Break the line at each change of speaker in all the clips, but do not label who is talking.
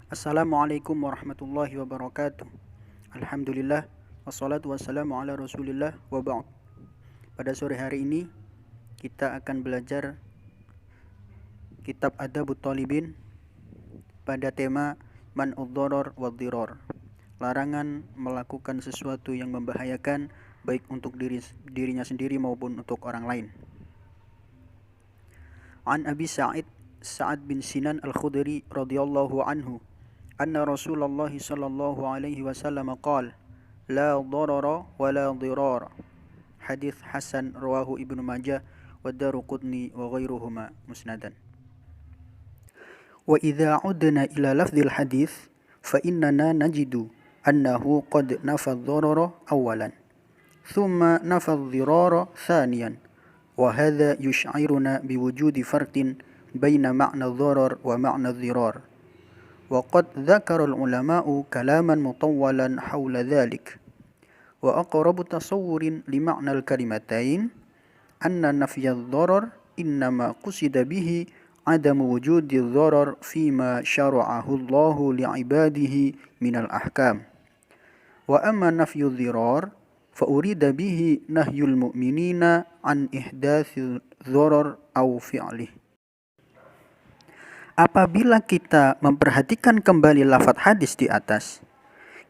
Assalamualaikum warahmatullahi wabarakatuh. Alhamdulillah, wassalatu wassalamu ala rasulillah wa ba'd. Pada sore hari ini kita akan belajar kitab Adabut Talibin pada tema man'ud dharar wad dhirar. Larangan melakukan sesuatu yang membahayakan baik untuk dirinya sendiri maupun untuk orang lain. An Abi Sa'ad bin Sinan Al-Khudri radhiyallahu anhu anna Rasulullah sallallahu alaihi wasallam qala la dharara wa la dhirar. Hadis hasan rawahu Ibnu Majah wa Daruqutni wa ghairuhuma musnadan. Wa idza udna ila lafdzil hadis fa innana najidu annahu qad nafa ad-dharara awalan thumma nafa ad-dhirara thaniyan wa hadha yush'iruna biwujudi farqin baina ma'na ad-dharar wa ma'na ad-dhirar. وقد ذكر العلماء كلاما مطولا حول ذلك وأقرب تصور لمعنى الكلمتين أن نفي الضرر إنما قصد به عدم وجود الضرر فيما شرعه الله لعباده من الأحكام وأما نفي الضرار فأريد به نهي المؤمنين عن إحداث الضرر أو فعله. Apabila kita memperhatikan kembali lafadz hadis di atas,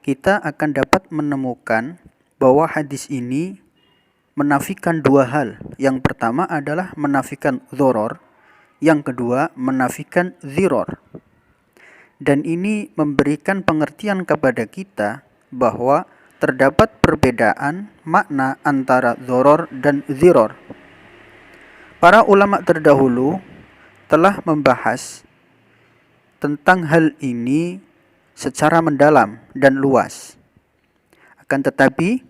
kita akan dapat menemukan bahwa hadis ini menafikan dua hal. Yang pertama adalah menafikan dhoror, yang kedua menafikan dhiror. Dan ini memberikan pengertian kepada kita bahwa terdapat perbedaan makna antara dhoror dan dhiror. Para ulama terdahulu telah membahas tentang hal ini secara mendalam dan luas. Akan tetapi,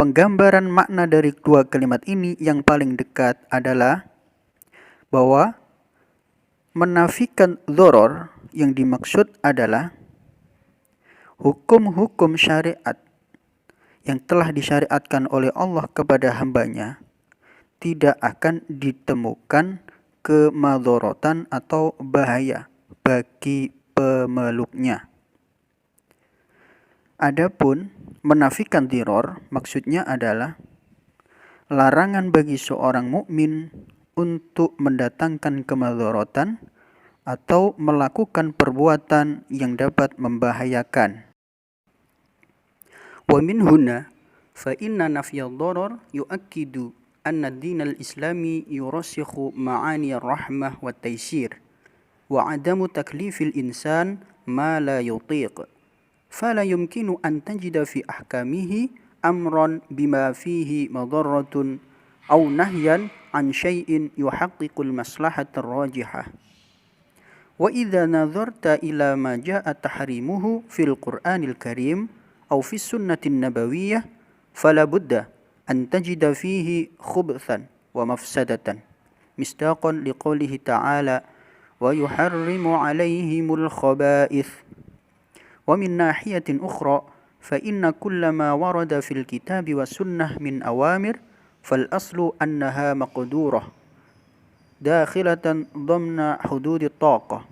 penggambaran makna dari dua kalimat ini yang paling dekat adalah bahwa menafikan dhoror yang dimaksud adalah hukum-hukum syariat yang telah disyariatkan oleh Allah kepada hambanya tidak akan ditemukan kemadharatan atau bahaya bagi pemeluknya. Adapun menafikan dhiror maksudnya adalah larangan bagi seorang mukmin untuk mendatangkan kemadharatan atau melakukan perbuatan yang dapat membahayakan. Wa min huna fa inna nafyad dharar yu'akkidu anna ad-din al-islami yurasikhu ma'ani ar-rahmah wa at-taysir وعدم تكليف الإنسان ما لا يطيق فلا يمكن أن تجد في أحكامه أمرا بما فيه مضرة أو نهيا عن شيء يحقق المصلحة الراجحة وإذا نظرت إلى ما جاء تحريمه في القرآن الكريم أو في السنة النبوية فلا بد أن تجد فيه خبثا ومفسدة مصداقا لقوله تعالى ويحرم عليهم الخبائث ومن ناحية أخرى فإن كل ما ورد في الكتاب والسنة من أوامر فالأصل أنها مقدورة داخلة ضمن حدود الطاقة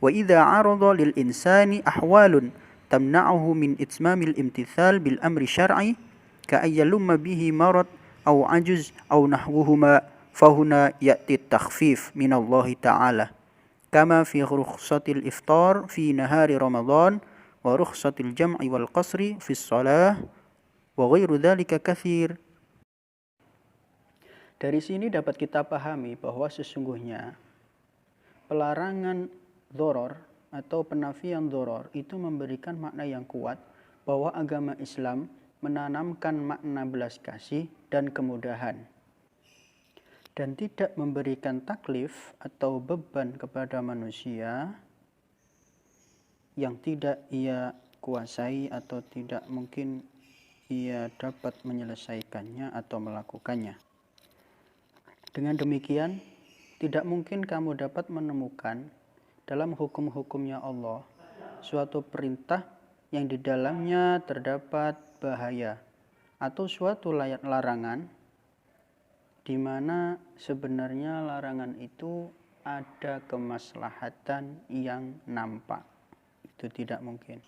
وإذا عرض للإنسان أحوال تمنعه من إتمام الامتثال بالأمر الشرعي كأن يلم به مرض أو عجز أو نحوهما فهنا يأتي التخفيف من الله تعالى كما في رخصة الإفطار في نهار رمضان ورخصة الجمع والقصر في الصلاة وغير ذلك كثير. Dari sini dapat kita pahami bahwa sesungguhnya pelarangan dhoror atau penafian dhoror itu memberikan makna yang kuat bahwa agama Islam menanamkan makna belas kasih dan kemudahan dan tidak memberikan taklif atau beban kepada manusia yang tidak ia kuasai atau tidak mungkin ia dapat menyelesaikannya atau melakukannya. Dengan demikian, tidak mungkin kamu dapat menemukan dalam hukum-hukumnya Allah suatu perintah yang di dalamnya terdapat bahaya atau suatu larangan di mana sebenarnya larangan itu ada kemaslahatan yang nampak. Itu tidak mungkin.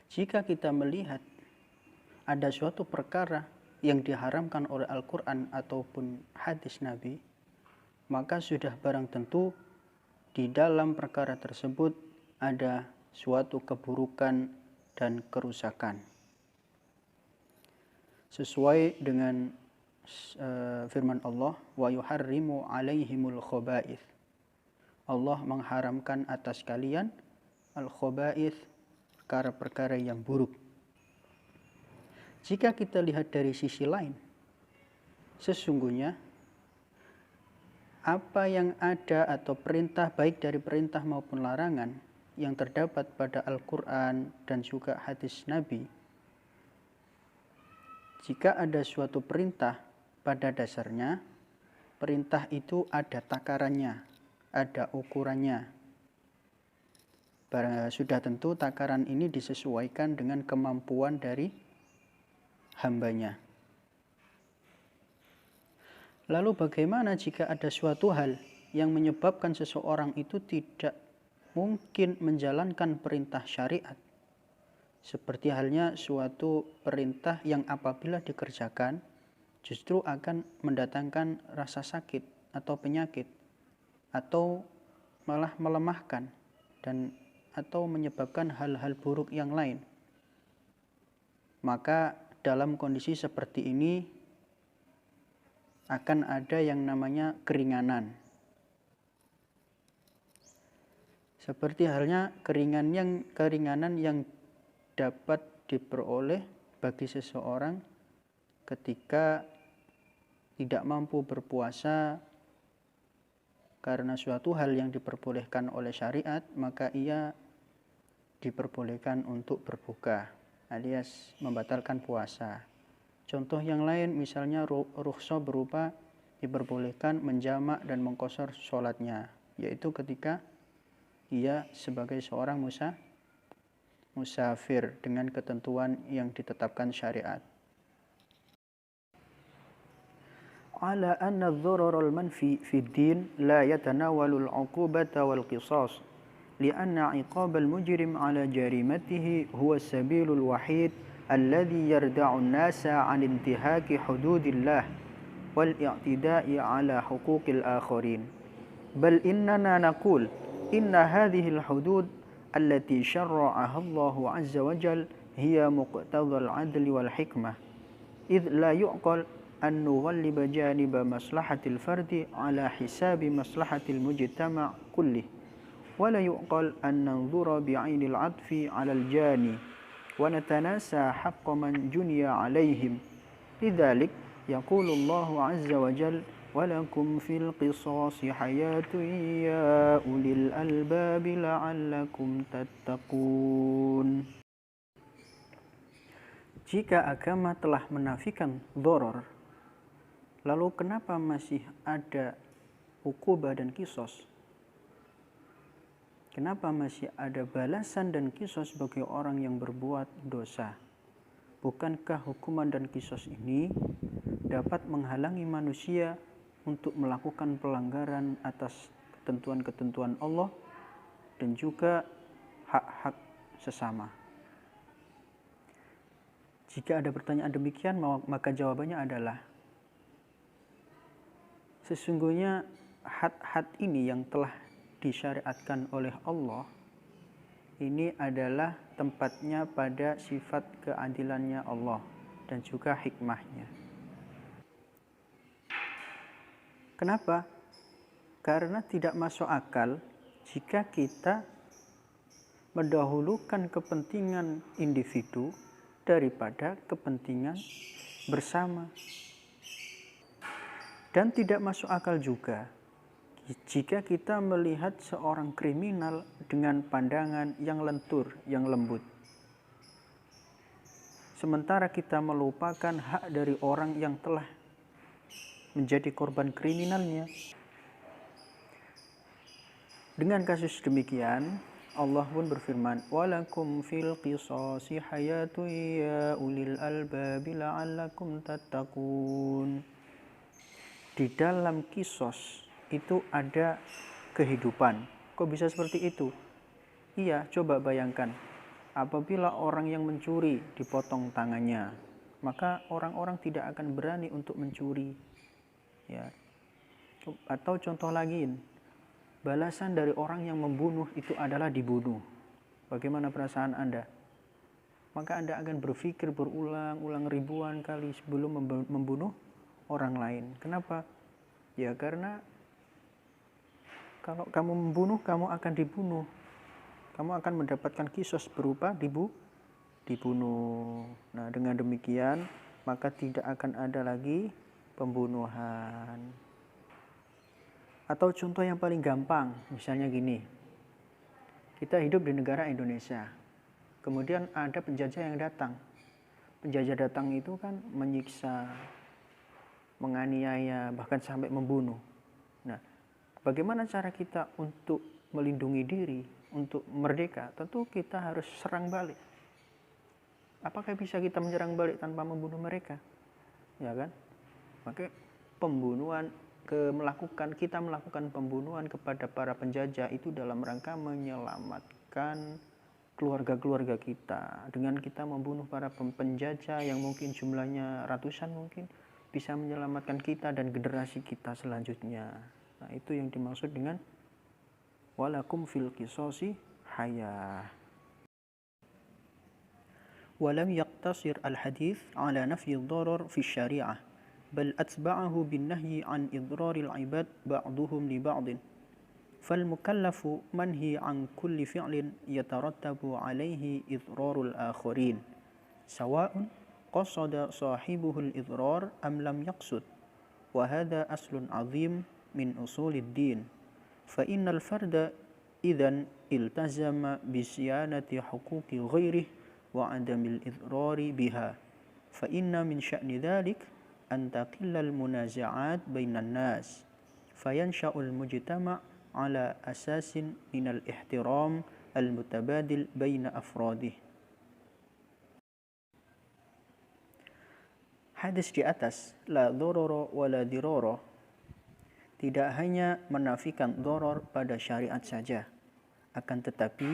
Jika kita melihat ada suatu perkara yang diharamkan oleh Al-Quran ataupun hadis Nabi, maka sudah barang tentu di dalam perkara tersebut ada suatu keburukan dan kerusakan. Sesuai dengan firman Allah, wa yuharrimu alaihimul khaba'ith. Allah mengharamkan atas kalian al-khaba'ith, perkara-perkara yang buruk. Jika kita lihat dari sisi lain, sesungguhnya apa yang ada atau perintah, baik dari perintah maupun larangan yang terdapat pada Al-Quran dan juga hadis Nabi, jika ada suatu perintah, pada dasarnya perintah itu ada takarannya, ada ukurannya. Sudah tentu takaran ini disesuaikan dengan kemampuan dari hambanya. Lalu bagaimana jika ada suatu hal yang menyebabkan seseorang itu tidak mungkin menjalankan perintah syariat? Seperti halnya suatu perintah yang apabila dikerjakan justru akan mendatangkan rasa sakit atau penyakit, atau malah melemahkan dan atau menyebabkan hal-hal buruk yang lain. Maka dalam kondisi seperti ini akan ada yang namanya keringanan. Seperti halnya keringanan yang dapat diperoleh bagi seseorang ketika tidak mampu berpuasa karena suatu hal yang diperbolehkan oleh syariat, maka ia diperbolehkan untuk berbuka alias membatalkan puasa. Contoh yang lain misalnya rukhsah berupa diperbolehkan menjamak dan mengqashar sholatnya, yaitu ketika ia sebagai seorang musafir dengan ketentuan yang ditetapkan syariat. Ala anna ad-darar al-manfi fi ad-din la yatanawalu al-'uqubata wal-qisas لأن عقاب المجرم على جريمته هو السبيل الوحيد الذي يردع الناس عن انتهاك حدود الله والاعتداء على حقوق الآخرين بل إننا نقول إن هذه الحدود التي شرعها الله عز وجل هي مقتضى العدل والحكمة إذ لا يعقل أن نغلب جانب مصلحة الفرد على حساب مصلحة المجتمع كله ولا يعقل أن ننظر بعين العطف على الجاني ونتناسى حق من جني عليهم لذلك يقول الله عز وجل ولكم في القصاص حياة يا أولي الألباب لعلكم تتقون. Jika agama telah menafikan doror, lalu kenapa masih ada ukubah dan kisos? Kenapa masih ada balasan dan kisos bagi orang yang berbuat dosa? Bukankah hukuman dan kisos ini dapat menghalangi manusia untuk melakukan pelanggaran atas ketentuan-ketentuan Allah dan juga hak-hak sesama? Jika ada pertanyaan demikian, maka jawabannya adalah sesungguhnya had-had ini yang telah disyariatkan oleh Allah ini adalah tempatnya pada sifat keadilannya Allah dan juga hikmahnya. Kenapa? Karena tidak masuk akal jika kita mendahulukan kepentingan individu daripada kepentingan bersama. Dan tidak masuk akal juga jika kita melihat seorang kriminal dengan pandangan yang lentur, yang lembut. Sementara kita melupakan hak dari orang yang telah menjadi korban kriminalnya. Dengan kasus demikian, Allah pun berfirman, "Walakum fil qisasi hayatun ya ulil albabi la'allakum tattaqun." Di dalam kisos itu ada kehidupan. Kok bisa seperti itu? Iya, coba bayangkan, apabila orang yang mencuri dipotong tangannya, maka orang-orang tidak akan berani untuk mencuri. Ya. Atau contoh lagi, balasan dari orang yang membunuh itu adalah dibunuh. Bagaimana perasaan Anda? Maka Anda akan berpikir berulang-ulang ribuan kali sebelum membunuh orang lain. Kenapa? Ya karena kalau kamu membunuh, kamu akan dibunuh. Kamu akan mendapatkan kisos berupa dibunuh. Nah, dengan demikian, maka tidak akan ada lagi pembunuhan. Atau contoh yang paling gampang, misalnya gini. Kita hidup di negara Indonesia. Kemudian ada penjajah yang datang. Penjajah datang itu kan menyiksa, menganiaya, bahkan sampai membunuh. Nah, bagaimana cara kita untuk melindungi diri, untuk merdeka? Tentu kita harus serang balik. Apakah bisa kita menyerang balik tanpa membunuh mereka? Ya kan? Maka kita melakukan pembunuhan kepada para penjajah itu dalam rangka menyelamatkan keluarga-keluarga kita. Dengan kita membunuh para penjajah yang mungkin jumlahnya ratusan, mungkin bisa menyelamatkan kita dan generasi kita selanjutnya. Nah, itu yang dimaksud dengan walakum fil qisasi hayah. Walam yaqtasir al-hadith ala nafyi ad-darar fi syari'ah, bal atba'ahu bin nahyi an idraril ibad ba'duhum li ba'din. فالمكلف منهي عن كل فعل يترتب عليه إضرار الآخرين سواء قصد صاحبه الإضرار أم لم يقصد وهذا أصل عظيم من أصول الدين فإن الفرد إذن التزم بصيانة حقوق غيره وعدم الإضرار بها فإن من شأن ذلك أن تقل المنازعات بين الناس فينشأ المجتمع على أساس من الاحترام المتبادل بين أفراده. Hadis di atas, la dororo wa la diroro, tidak hanya menafikan doror pada syariat saja, akan tetapi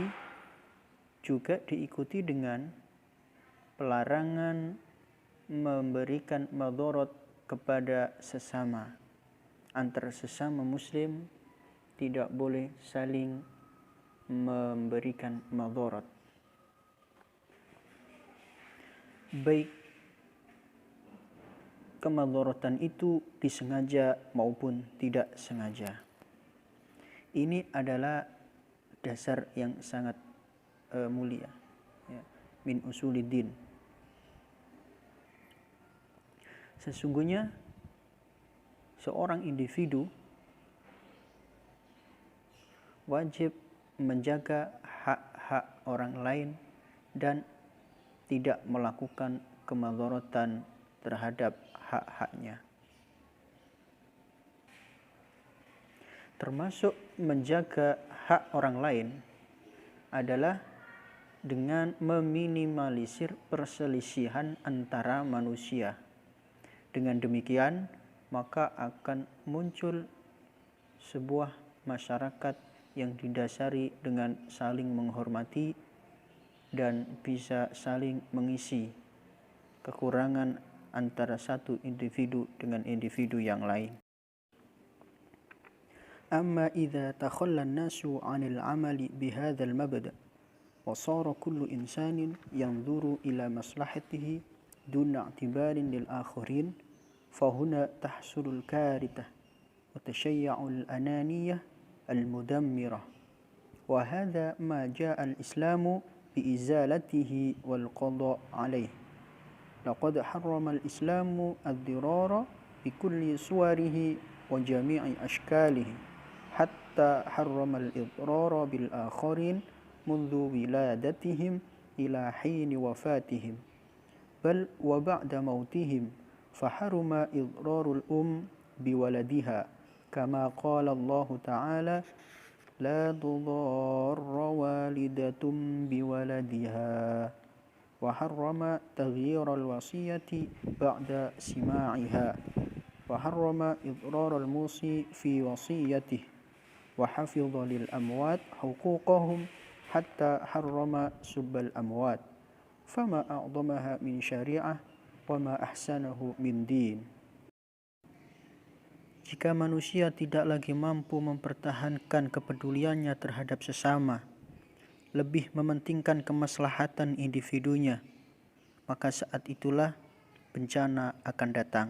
juga diikuti dengan pelarangan memberikan madorot kepada sesama. Antara sesama muslim tidak boleh saling memberikan madharat, baik kemadharatan itu disengaja maupun tidak sengaja. Ini adalah dasar yang sangat mulia, ya, min usuliddin. Sesungguhnya seorang individu wajib menjaga hak-hak orang lain dan tidak melakukan kemadharatan terhadap hak-haknya. Termasuk menjaga hak orang lain adalah dengan meminimalisir perselisihan antara manusia. Dengan demikian, maka akan muncul sebuah masyarakat yang didasari dengan saling menghormati dan bisa saling mengisi kekurangan antara satu individu dengan individu yang lain. Amma idza takhalla an-nasu 'anil 'amali bihadzal mabda' wa sara kullu insanin yanzuru ila maslahatihi duna i'tibarin lil akharin fa huna tahsulul karitah wa tashayyu'ul ananiyah المدمرة وهذا ما جاء الإسلام بإزالته والقضاء عليه لقد حرم الإسلام الضرار بكل صوره وجميع أشكاله حتى حرم الإضرار بالآخرين منذ ولادتهم إلى حين وفاتهم بل وبعد موتهم فحرم إضرار الأم بولدها كما قال الله تعالى لا تضار والدة بولدها وحرم تغيير الوصية بعد سماعها وحرم إضرار الموصي في وصيته وحفظ للأموات حقوقهم hatta harrama subbal amwat fama a'dhamaha min syari'ah wa ma ahsanahu min din. Jika manusia tidak lagi mampu mempertahankan kepeduliannya terhadap sesama, lebih mementingkan kemaslahatan individunya, maka saat itulah bencana akan datang.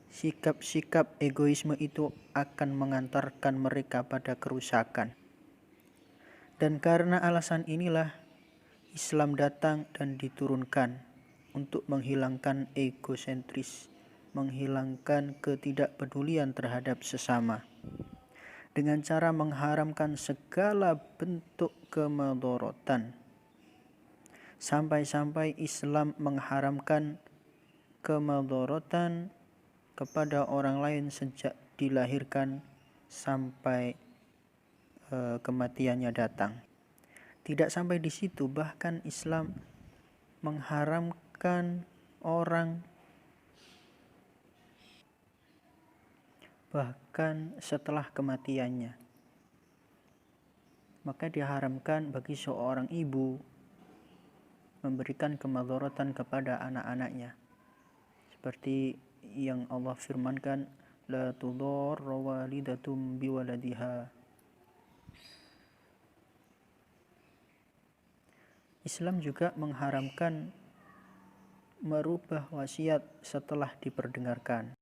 Sikap-sikap egoisme itu akan mengantarkan mereka pada kerusakan. Dan karena alasan inilah Islam datang dan diturunkan untuk menghilangkan egosentris, menghilangkan ketidakpedulian terhadap sesama, dengan cara mengharamkan segala bentuk kemadharatan. Sampai-sampai Islam mengharamkan kemadharatan kepada orang lain sejak dilahirkan sampai kematiannya datang. Tidak sampai di situ, bahkan Islam mengharamkan orang bahkan setelah kematiannya. Maka diharamkan bagi seorang ibu memberikan kemadharatan kepada anak-anaknya. Seperti yang Allah firmankan, la tudarra walidatum biwaladiha. Islam juga mengharamkan merubah wasiat setelah diperdengarkan.